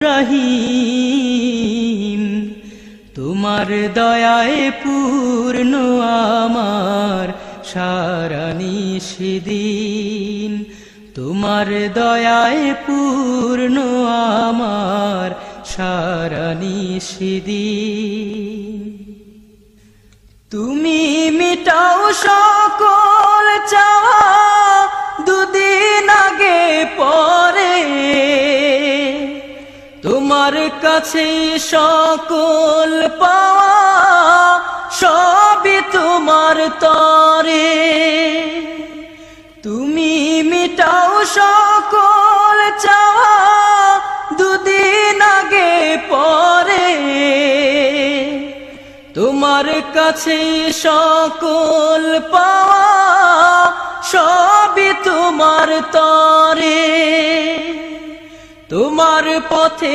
রহিম তোমার দয়ায় পূর্ণ আমার সারা নিশিদিন, তোমার দয়ায় পূর্ণ আমার সারা নিশিদিন। তুমি মিটাও সকল চাওয়া দুদিন আগে পরে, তোমার কাছে সকল পাওয়া সবই তোমার তরে। তুমি মিটাও সকল চাওয়া দুদিন আগে পরে, তোমার কাছে সকল পাওয়া সবই তোমার তরে। তোমার পথে